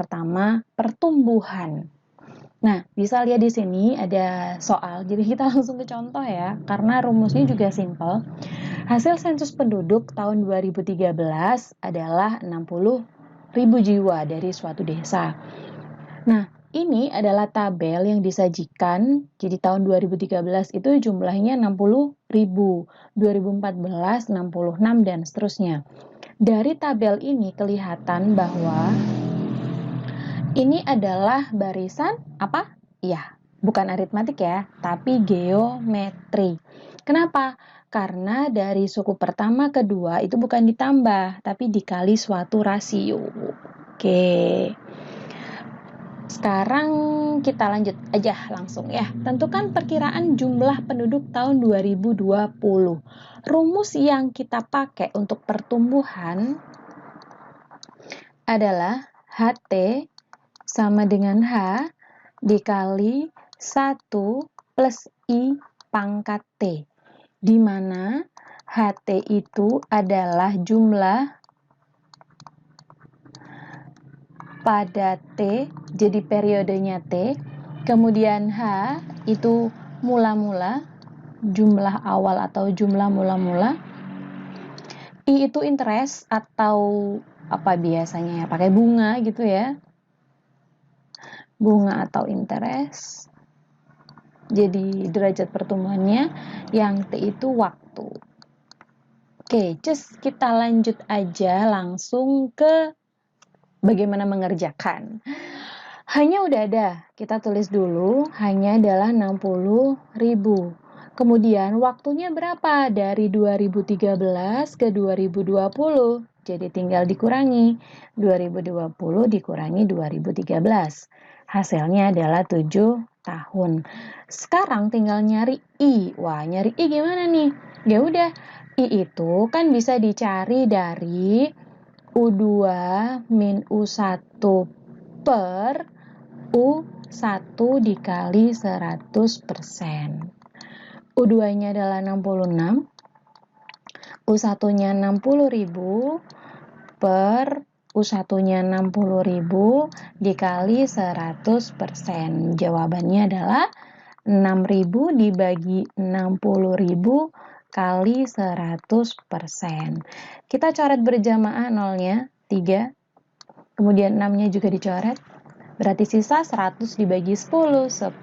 pertama, pertumbuhan. Nah, bisa lihat di sini ada soal, jadi kita langsung ke contoh ya, karena rumusnya juga simple. Hasil sensus penduduk tahun 2013 adalah 60.000 jiwa dari suatu desa. Nah, ini adalah tabel yang disajikan, jadi tahun 2013 itu jumlahnya 60.000, 2014 66 dan seterusnya. Dari tabel ini kelihatan bahwa ini adalah barisan apa? Ya, bukan aritmatik ya, tapi geometri. Kenapa? Karena dari suku pertama ke dua itu bukan ditambah, tapi dikali suatu rasio. Oke. Sekarang kita lanjut aja langsung ya. Tentukan perkiraan jumlah penduduk tahun 2020. Rumus yang kita pakai untuk pertumbuhan adalah HT sama dengan H dikali 1 plus I pangkat T, di mana HT itu adalah jumlah pada T, jadi periodenya T, kemudian H itu mula-mula, jumlah awal atau jumlah mula-mula, I itu interest atau apa biasanya ya, pakai bunga gitu ya, bunga atau interest. Jadi derajat pertumbuhannya, yang T itu waktu. Oke, kita lanjut aja langsung ke bagaimana mengerjakan. Hanya udah ada, kita tulis dulu, hanya adalah 60.000. Kemudian waktunya berapa? Dari 2013 ke 2020. Jadi tinggal dikurangi, 2020 dikurangi 2013. Hasilnya adalah 7 tahun. Sekarang tinggal nyari I. Wah, nyari I gimana nih? Ya udah, I itu kan bisa dicari dari U2 min U1 per U1 dikali 100%. U2-nya adalah 66, U1-nya 60.000 per U1-nya 60.000 dikali 100%. Jawabannya adalah 6.000 dibagi 60.000 kali 100%. Kita coret berjamaah nolnya 3, kemudian 6-nya juga dicoret. Berarti sisa 100 dibagi 10, 10%.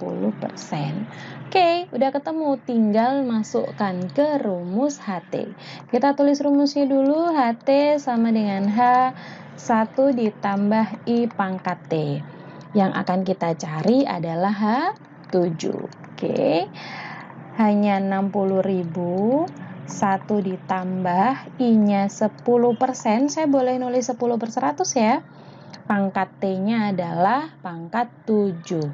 Oke, udah ketemu. Tinggal masukkan ke rumus HT. Kita tulis rumusnya dulu. HT sama dengan H1 ditambah I pangkat T. Yang akan kita cari adalah H7. Oke, hanya 60.000. 1 ditambah I-nya 10%. Saya boleh nulis 10 per 100 ya. Pangkat T-nya adalah pangkat 7.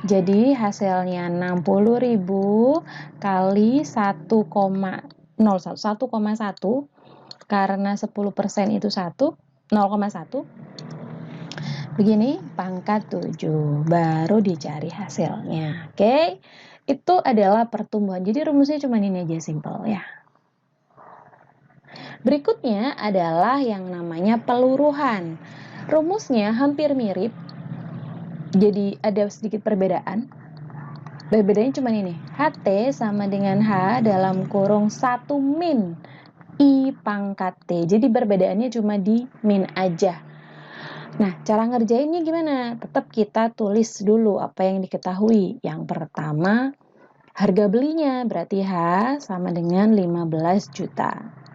Jadi hasilnya 60.000 kali 1,1 karena 10% itu 0,1. Begini pangkat 7. Baru dicari hasilnya. Oke. Itu adalah pertumbuhan. Jadi rumusnya cuma ini aja, simple ya. Berikutnya adalah yang namanya peluruhan. Rumusnya hampir mirip, jadi ada sedikit perbedaan. Perbedaannya cuma ini, HT sama dengan H dalam kurung 1 min I pangkat T. Jadi perbedaannya cuma di min aja. Nah, cara ngerjainnya gimana? Tetap kita tulis dulu apa yang diketahui. Yang pertama, harga belinya, berarti H sama dengan 15 juta.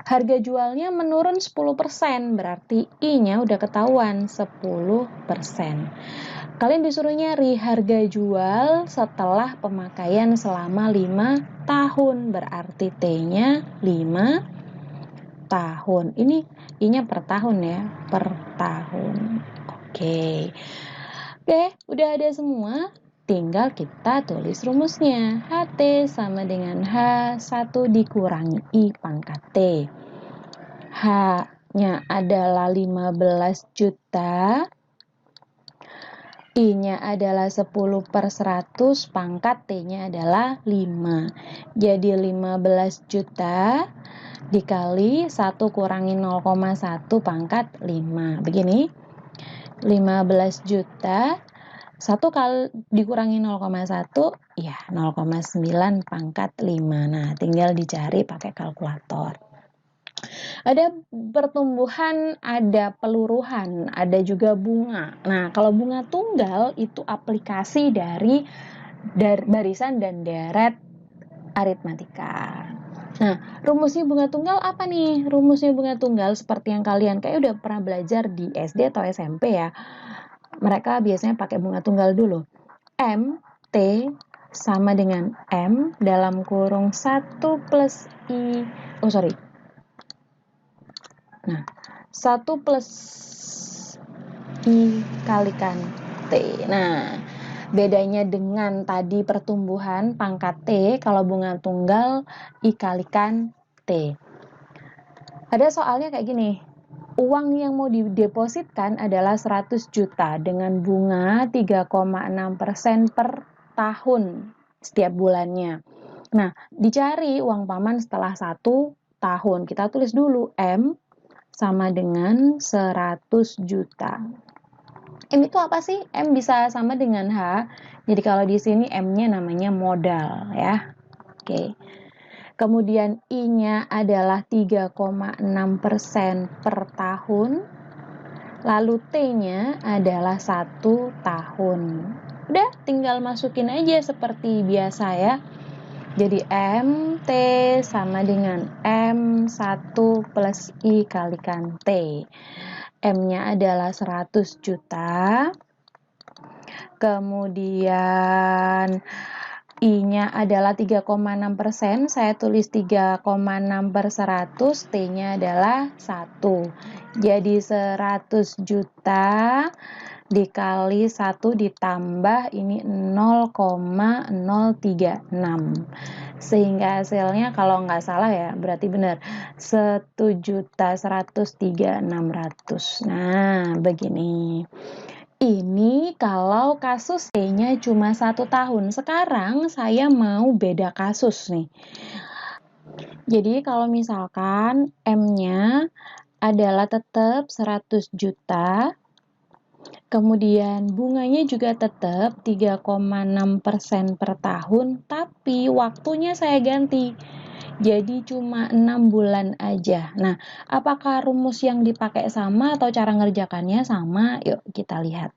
Harga jualnya menurun 10%, berarti I-nya udah ketahuan 10%. Kalian disuruh nyari harga jual setelah pemakaian selama 5 tahun, berarti T-nya 5 tahun. Ini I-nya per tahun ya, per tahun. Oke, udah ada semua. Tinggal kita tulis rumusnya. HT sama dengan H1 dikurangi I pangkat T. H-nya adalah 15 juta. I-nya adalah 10 per 100, pangkat T-nya adalah 5. Jadi 15 juta dikali 1 kurangi 0,1 pangkat 5. Begini. 15 juta 1 kali dikurangi 0,1 ya 0,9 pangkat 5. Nah, tinggal dicari pakai kalkulator. Ada pertumbuhan, ada peluruhan, ada juga bunga. Nah, kalau bunga tunggal itu aplikasi dari barisan dan deret aritmatika. Nah, rumusnya bunga tunggal apa nih? Rumusnya bunga tunggal seperti yang kalian kayak udah pernah belajar di SD atau SMP ya. Mereka biasanya pakai bunga tunggal dulu. M, T sama dengan M dalam kurung 1 plus I. Nah, 1 plus I kalikan T. Nah, bedanya dengan tadi pertumbuhan pangkat T, kalau bunga tunggal I kalikan T. Ada soalnya kayak gini, uang yang mau didepositkan adalah 100 juta dengan bunga 3,6% per tahun setiap bulannya. Nah, dicari uang paman setelah 1 tahun. Kita tulis dulu M sama dengan 100 juta. M itu apa sih? M bisa sama dengan H. Jadi kalau di sini M-nya namanya modal ya. Oke. Kemudian I-nya adalah 3,6% per tahun. Lalu T-nya adalah 1 tahun. Udah, tinggal masukin aja seperti biasa ya. Jadi M, T sama dengan M1 plus I kalikan T. M-nya adalah 100 juta. Kemudian I-nya adalah 3,6%, saya tulis 3,6 per 100, T-nya adalah 1. Jadi 100 juta dikali 1 ditambah ini 0,036. Sehingga hasilnya kalau nggak salah ya, berarti benar 1.103.600. Nah, begini. Ini kalau kasus T-nya cuma 1 tahun. Sekarang saya mau beda kasus nih. Jadi kalau misalkan M-nya adalah tetap 100 juta, kemudian bunganya juga tetap 3,6% per tahun, tapi waktunya saya ganti. Jadi cuma 6 bulan aja. Nah, apakah rumus yang dipakai sama atau cara ngerjakannya sama? Yuk kita lihat.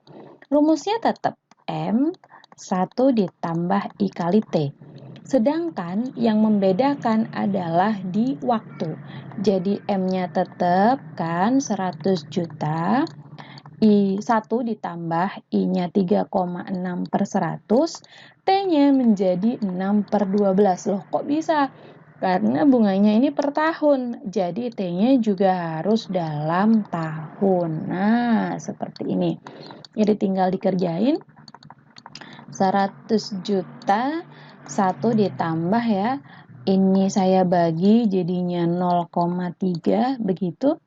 Rumusnya tetap M1 ditambah I kali T. Sedangkan yang membedakan adalah di waktu. Jadi M-nya tetap kan 100 juta. I1 ditambah I-nya 3,6 per 100. T-nya menjadi 6 per 12. Loh kok bisa? Karena bunganya ini per tahun, jadi T-nya juga harus dalam tahun. Nah, seperti ini. Jadi tinggal dikerjain. 100 juta, 1 ditambah ya. Ini saya bagi jadinya 0,3, begitu.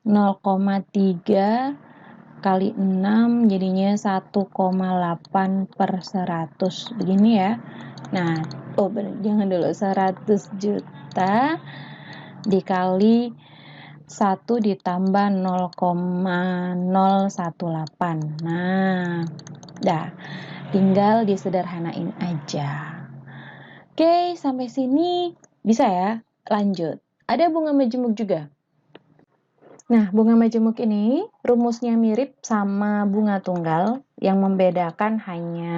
0,3 kali 6 jadinya 1,8 per 100. Begini ya. Nah, jangan dulu 100 juta dikali 1 ditambah 0,018. Nah, dah. Tinggal disederhanain aja. Oke, sampai sini bisa ya? Lanjut. Ada bunga majemuk juga. Nah, bunga majemuk ini rumusnya mirip sama bunga tunggal, yang membedakan hanya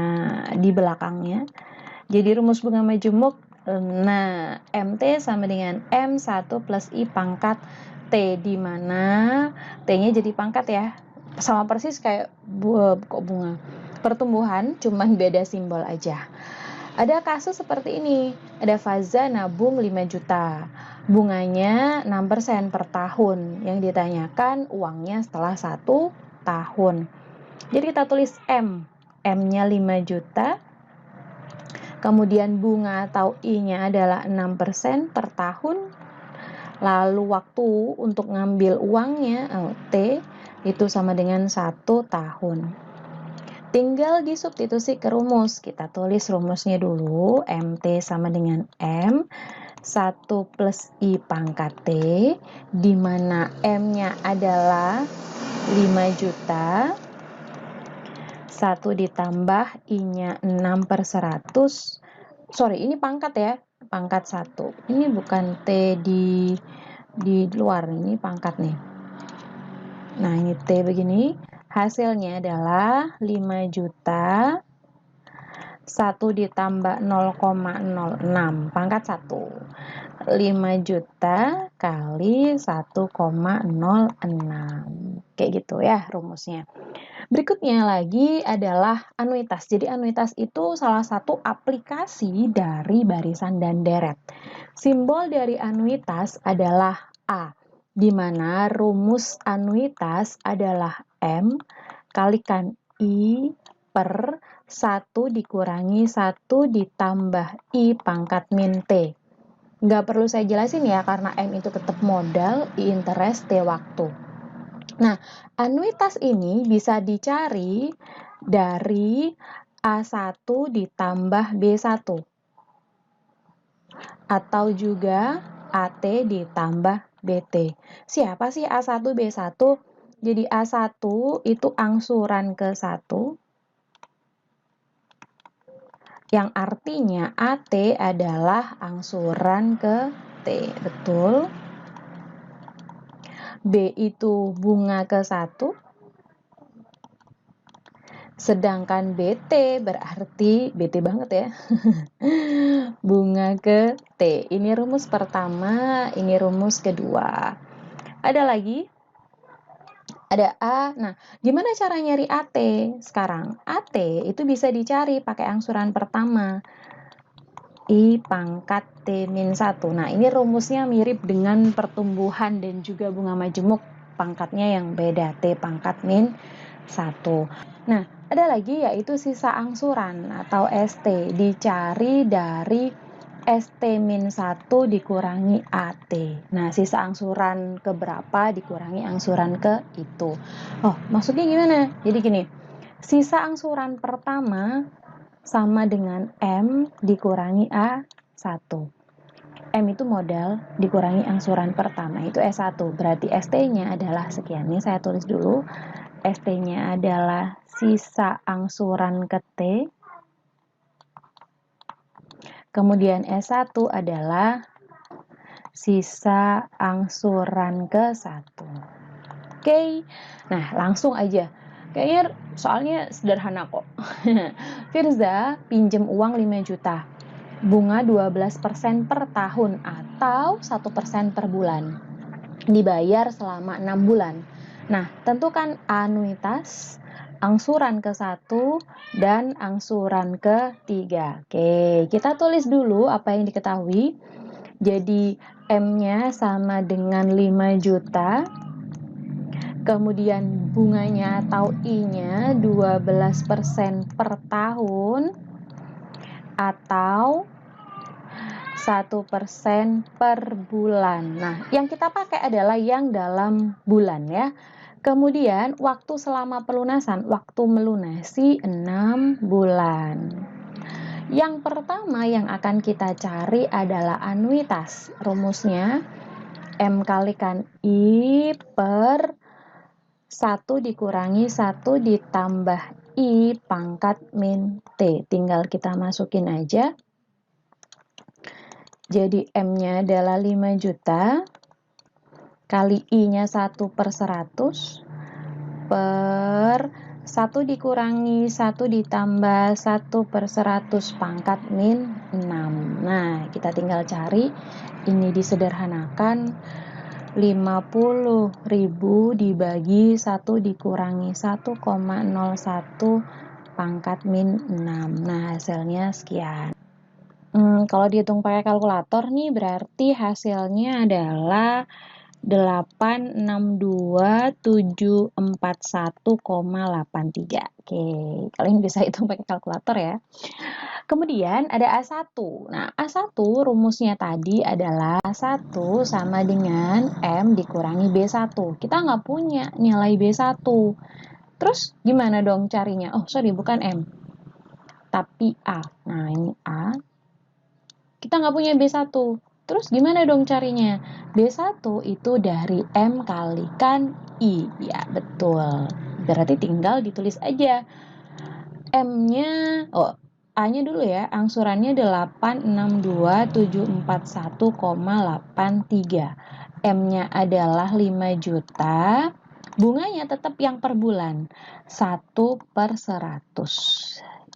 di belakangnya. Jadi rumus bunga majemuk, nah MT sama dengan M1 plus I pangkat T, di mana T-nya jadi pangkat ya. Sama persis kayak bunga pertumbuhan, cuman beda simbol aja. Ada kasus seperti ini, ada Faza nabung 5 juta. Bunganya 6% per tahun. Yang ditanyakan uangnya setelah 1 tahun. Jadi kita tulis M. M-nya 5 juta. Kemudian bunga atau I-nya adalah 6% per tahun. Lalu waktu untuk ngambil uangnya, T, itu sama dengan 1 tahun. Tinggal disubstitusi ke rumus. Kita tulis rumusnya dulu. MT sama dengan M. 1 plus I pangkat T, di mana M-nya adalah 5 juta, 1 ditambah I-nya 6/100, sorry ini pangkat ya, pangkat 1, ini bukan T di luar, ini pangkat nih. Nah ini T begini, hasilnya adalah 5 juta, 1 ditambah 0,06 pangkat 1, 5 juta kali 1,06, kayak gitu ya rumusnya. Berikutnya lagi adalah anuitas. Jadi anuitas itu salah satu aplikasi dari barisan dan deret. Simbol dari anuitas adalah A, di mana rumus anuitas adalah M kalikan I per 1 dikurangi 1 ditambah I pangkat min T. Nggak perlu saya jelasin ya, karena M itu tetap modal, I interest, T waktu. Nah, anuitas ini bisa dicari dari A1 ditambah B1. Atau juga AT ditambah BT. Siapa sih A1, B1? Jadi A1 itu angsuran ke 1, yang artinya AT adalah angsuran ke T, betul? B itu bunga ke 1, sedangkan BT berarti BT banget ya. Bunga ke T. Ini rumus pertama, ini rumus kedua. Ada lagi? Ada A. Nah, gimana cara nyari AT sekarang? AT itu bisa dicari pakai angsuran pertama, I pangkat T min 1. Nah, ini rumusnya mirip dengan pertumbuhan dan juga bunga majemuk, pangkatnya yang beda, T pangkat min 1. Nah, ada lagi yaitu sisa angsuran atau ST, dicari dari ST min 1 dikurangi AT. Nah, sisa angsuran ke berapa dikurangi angsuran ke itu. Oh, maksudnya gimana? Jadi gini, sisa angsuran pertama sama dengan M dikurangi A1. M itu modal dikurangi angsuran pertama, itu S1. Berarti ST-nya adalah sekian. Ini saya tulis dulu. ST-nya adalah sisa angsuran ke T. Kemudian S1 adalah sisa angsuran ke 1. Oke. Nah, langsung aja. Kayaknya soalnya sederhana kok. Firza pinjem uang 5 juta. Bunga 12% per tahun atau 1% per bulan. Dibayar selama 6 bulan. Nah, tentukan anuitas, angsuran ke 1 dan angsuran ke 3. Oke, kita tulis dulu apa yang diketahui. Jadi M-nya sama dengan 5 juta. Kemudian bunganya atau I-nya 12% per tahun atau 1% per bulan. Nah, yang kita pakai adalah yang dalam bulan ya. Kemudian waktu selama pelunasan, waktu melunasi 6 bulan. Yang pertama yang akan kita cari adalah anuitas. Rumusnya M kalikan I per 1 dikurangi 1 ditambah I pangkat min T. Tinggal kita masukin aja. Jadi M-nya adalah 5 juta kali I-nya 1/100 per 1 dikurangi 1 ditambah 1/100 pangkat min 6. Nah, kita tinggal cari, ini disederhanakan, 50.000 dibagi 1 dikurangi 1,01 pangkat min 6. Nah, hasilnya sekian. Kalau dihitung pakai kalkulator nih berarti hasilnya adalah 862.741,83. Oke, kalian bisa hitung pakai kalkulator ya. Kemudian ada A1. Nah, A1 rumusnya tadi adalah A1 sama dengan M dikurangi B1. Kita nggak punya nilai B1. Terus gimana dong carinya? Oh, sorry, bukan M. Tapi A. Nah, ini A. Kita nggak punya B1. Terus gimana dong carinya? B1 itu dari M kalikan I. Ya, betul. Berarti tinggal ditulis aja. A-nya dulu ya. Angsurannya 862.741,83. M-nya adalah 5 juta. Bunganya tetap yang per bulan. 1/100.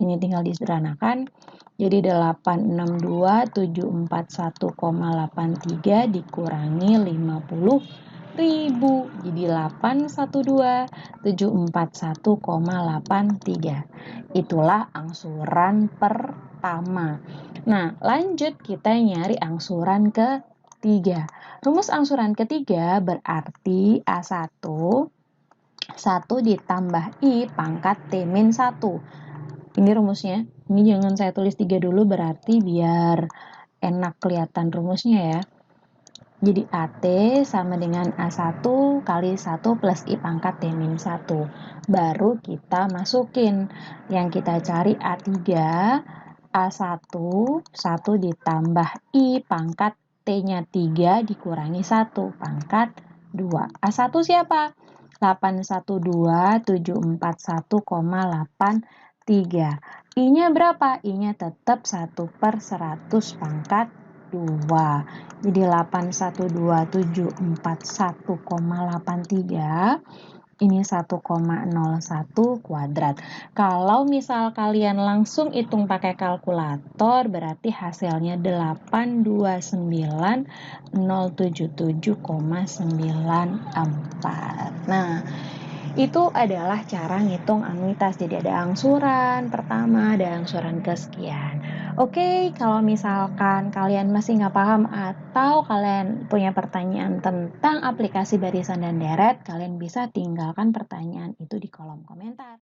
Ini tinggal disederhanakan. Jadi 862.741,83 dikurangi 50.000. Jadi 812.741,83. Itulah angsuran pertama. Nah, lanjut kita nyari angsuran ketiga. Rumus angsuran ketiga berarti A1 1 ditambah I pangkat T min 1. Ini rumusnya. Ini jangan saya tulis 3 dulu berarti biar enak kelihatan rumusnya ya. Jadi AT sama dengan A1 kali 1 plus I pangkat T min 1. Baru kita masukin. Yang kita cari A3, A1, 1 ditambah I pangkat T-nya 3 dikurangi 1 pangkat 2. A1 siapa? 812.741,83. I-nya berapa? I-nya tetap 1/100 pangkat 2. Jadi 812.741,83. Ini 1,01 kuadrat. Kalau misal kalian langsung hitung pakai kalkulator, berarti hasilnya 829.077,94. Nah, itu adalah cara ngitung anuitas. Jadi ada angsuran pertama, ada angsuran kesekian. Oke, kalau misalkan kalian masih nggak paham atau kalian punya pertanyaan tentang aplikasi barisan dan deret, kalian bisa tinggalkan pertanyaan itu di kolom komentar.